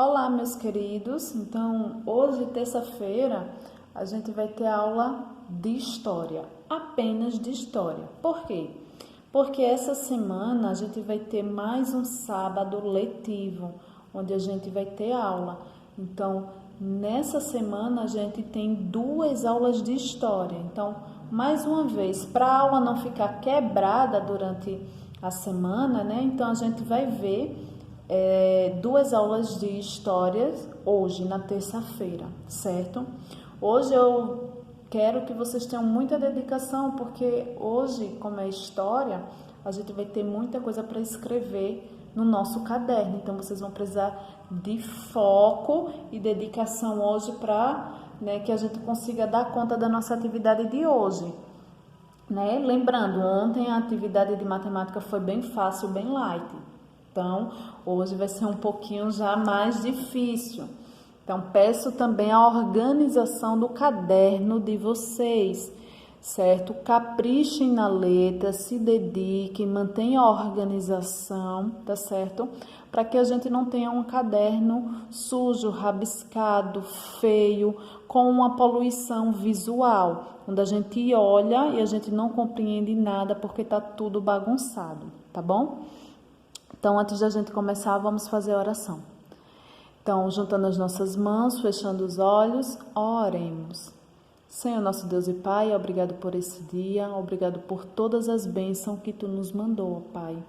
Olá, meus queridos. Então, hoje, terça-feira, a gente vai ter aula de história, apenas de história. Por quê? Porque essa semana a gente vai ter mais um sábado letivo, onde a gente vai ter aula. Então, nessa semana a gente tem 2 aulas de história. Então, mais uma vez, para a aula não ficar quebrada durante a semana, né? Então, a gente vai ver 2 aulas de história hoje, na terça-feira, certo? Hoje eu quero que vocês tenham muita dedicação, porque hoje, como é história, a gente vai ter muita coisa para escrever no nosso caderno. Então, vocês vão precisar de foco e dedicação hoje para, que a gente consiga dar conta da nossa atividade de hoje. Lembrando, ontem a atividade de matemática foi bem fácil, bem light. Então, hoje vai ser um pouquinho já mais difícil. Então, peço também a organização do caderno de vocês, certo? Caprichem na letra, se dediquem, mantenham a organização, tá certo? Para que a gente não tenha um caderno sujo, rabiscado, feio, com uma poluição visual, onde a gente olha e a gente não compreende nada porque está tudo bagunçado, tá bom? Então, antes da gente começar, vamos fazer a oração. Então, juntando as nossas mãos, fechando os olhos, oremos. Senhor, nosso Deus e Pai, obrigado por esse dia, obrigado por todas as bênçãos que Tu nos mandou, Pai.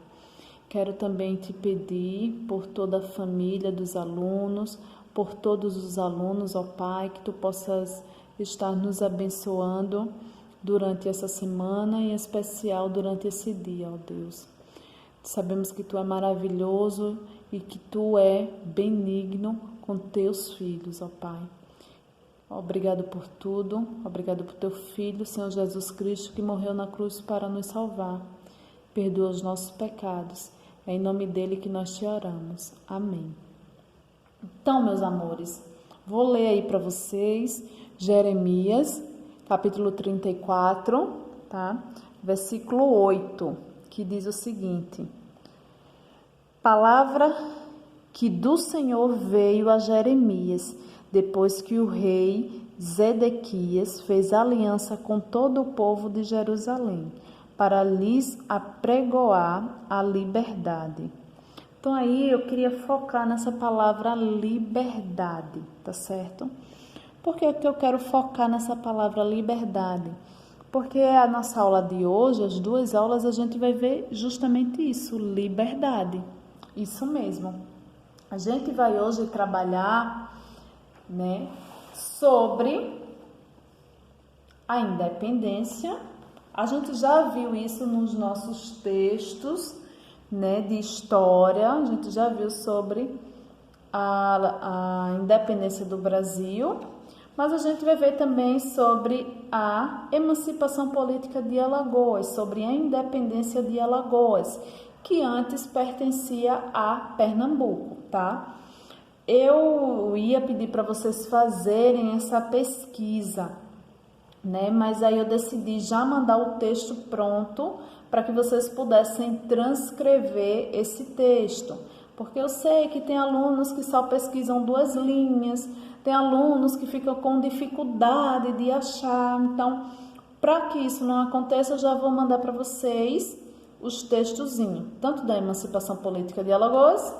Quero também te pedir por toda a família dos alunos, por todos os alunos, ó Pai, que Tu possas estar nos abençoando durante essa semana, em especial durante esse dia, ó Deus. Sabemos que Tu é maravilhoso e que Tu é benigno com Teus filhos, ó Pai. Obrigado por tudo, obrigado por Teu Filho, Senhor Jesus Cristo, que morreu na cruz para nos salvar. Perdoa os nossos pecados. É em nome dEle que nós te oramos. Amém. Então, meus amores, vou ler aí para vocês Jeremias, capítulo 34, tá? Versículo 8. Que diz o seguinte: palavra que do Senhor veio a Jeremias, depois que o rei Zedequias fez aliança com todo o povo de Jerusalém, para lhes apregoar a liberdade. Então aí eu queria focar nessa palavra liberdade, tá certo? Por que eu quero focar nessa palavra liberdade? Porque a nossa aula de hoje, as 2 aulas, a gente vai ver justamente isso, liberdade. Isso mesmo. A gente vai hoje trabalhar, sobre a independência. A gente já viu isso nos nossos textos, de história. A gente já viu sobre a independência do Brasil. Mas a gente vai ver também sobre a emancipação política de Alagoas, sobre a independência de Alagoas, que antes pertencia a Pernambuco, tá? Eu ia pedir para vocês fazerem essa pesquisa, mas aí eu decidi já mandar o texto pronto para que vocês pudessem transcrever esse texto. Porque eu sei que tem alunos que só pesquisam 2 linhas, tem alunos que ficam com dificuldade de achar. Então, para que isso não aconteça, eu já vou mandar para vocês os textozinhos, tanto da emancipação política de Alagoas,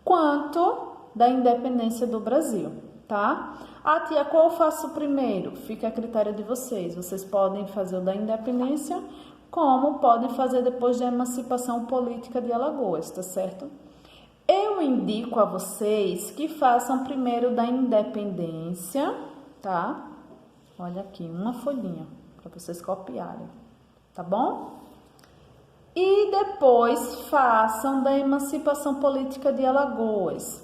quanto da independência do Brasil, tá? Tia, qual eu faço primeiro? Fica a critério de vocês. Vocês podem fazer o da independência, como podem fazer depois da emancipação política de Alagoas, tá certo? Eu indico a vocês que façam primeiro da independência, tá? Olha aqui, uma folhinha para vocês copiarem, tá bom? E depois façam da emancipação política de Alagoas,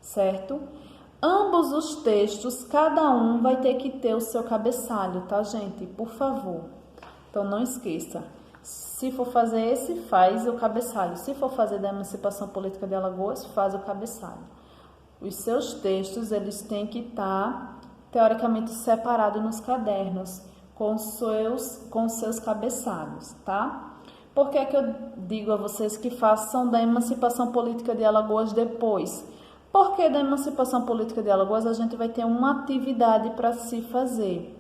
certo? Ambos os textos, cada um vai ter que ter o seu cabeçalho, tá, gente? Por favor. Então, não esqueça. Se for fazer esse, faz o cabeçalho. Se for fazer da emancipação política de Alagoas, faz o cabeçalho. Os seus textos, eles têm que estar, teoricamente, separados nos cadernos, com seus cabeçalhos, tá? Por que eu digo a vocês que façam da emancipação política de Alagoas depois? Porque da emancipação política de Alagoas a gente vai ter uma atividade para se fazer,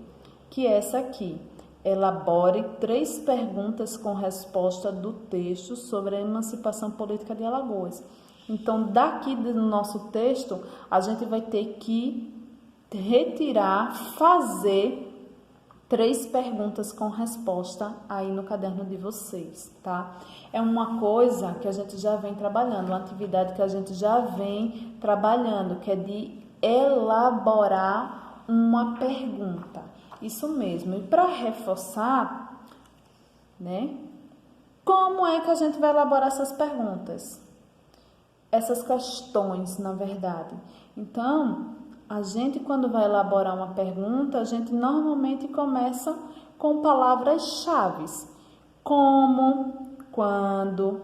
que é essa aqui. Elabore 3 perguntas com resposta do texto sobre a emancipação política de Alagoas. Então, daqui do nosso texto, a gente vai ter que retirar, fazer 3 perguntas com resposta aí no caderno de vocês, tá? É uma coisa que a gente já vem trabalhando, uma atividade que a gente já vem trabalhando, que é de elaborar uma pergunta. Isso mesmo. E para reforçar, né? Como é que a gente vai elaborar essas perguntas? Essas questões, na verdade. Então, a gente, quando vai elaborar uma pergunta, a gente normalmente começa com palavras-chave. Como, quando,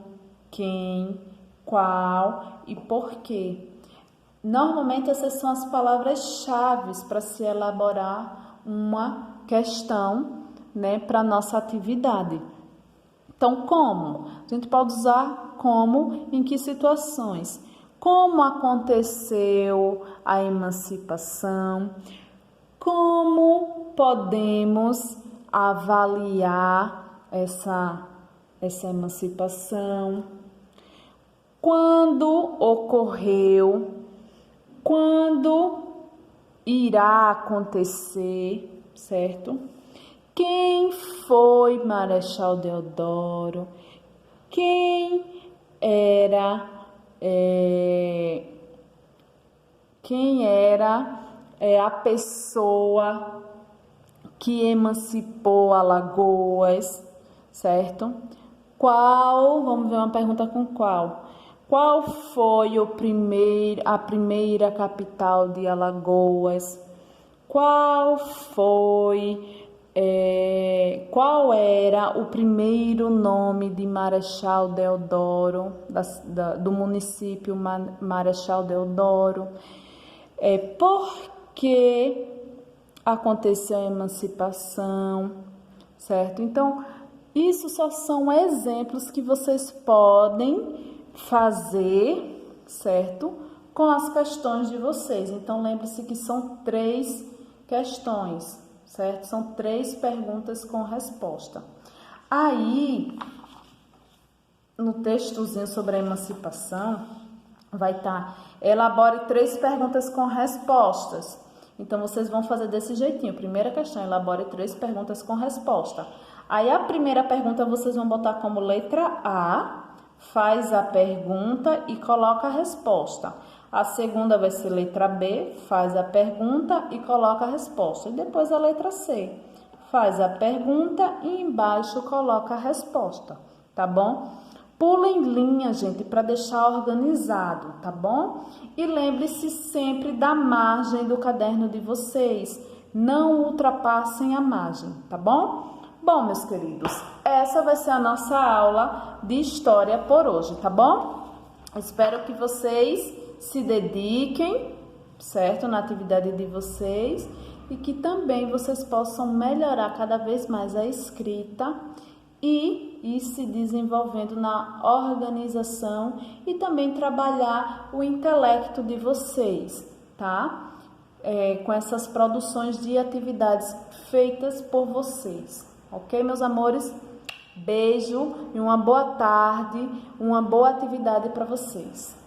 quem, qual e porquê. Normalmente, essas são as palavras-chave para se elaborar uma questão, né, para a nossa atividade. Então, como? A gente pode usar como em que situações? Como aconteceu a emancipação? Como podemos avaliar essa emancipação? Quando ocorreu? Quando irá acontecer, certo? Quem foi Marechal Deodoro? Quem era a pessoa que emancipou Alagoas, certo? Vamos ver uma pergunta com qual? Qual foi a primeira capital de Alagoas? Qual era o primeiro nome de Marechal Deodoro, do município Marechal Deodoro? Por que aconteceu a emancipação, certo? Então, isso só são exemplos que vocês podem fazer, certo? Com as questões de vocês. Então, lembre-se que são 3 questões, certo? São 3 perguntas com resposta. Aí, no textozinho sobre a emancipação, vai estar, elabore 3 perguntas com respostas. Então, vocês vão fazer desse jeitinho. Primeira questão, elabore 3 perguntas com resposta. Aí, a primeira pergunta vocês vão botar como letra A, faz a pergunta e coloca a resposta. A segunda vai ser letra B, faz a pergunta e coloca a resposta. E depois a letra C, faz a pergunta e embaixo coloca a resposta, tá bom? Pula em linha, gente, para deixar organizado, tá bom? E lembre-se sempre da margem do caderno de vocês. Não ultrapassem a margem, tá bom? Bom, meus queridos, essa vai ser a nossa aula de história por hoje, tá bom? Espero que vocês se dediquem, certo? Na atividade de vocês e que também vocês possam melhorar cada vez mais a escrita e ir se desenvolvendo na organização e também trabalhar o intelecto de vocês, tá? Com essas produções de atividades feitas por vocês. Ok, meus amores? Beijo e uma boa tarde, uma boa atividade para vocês.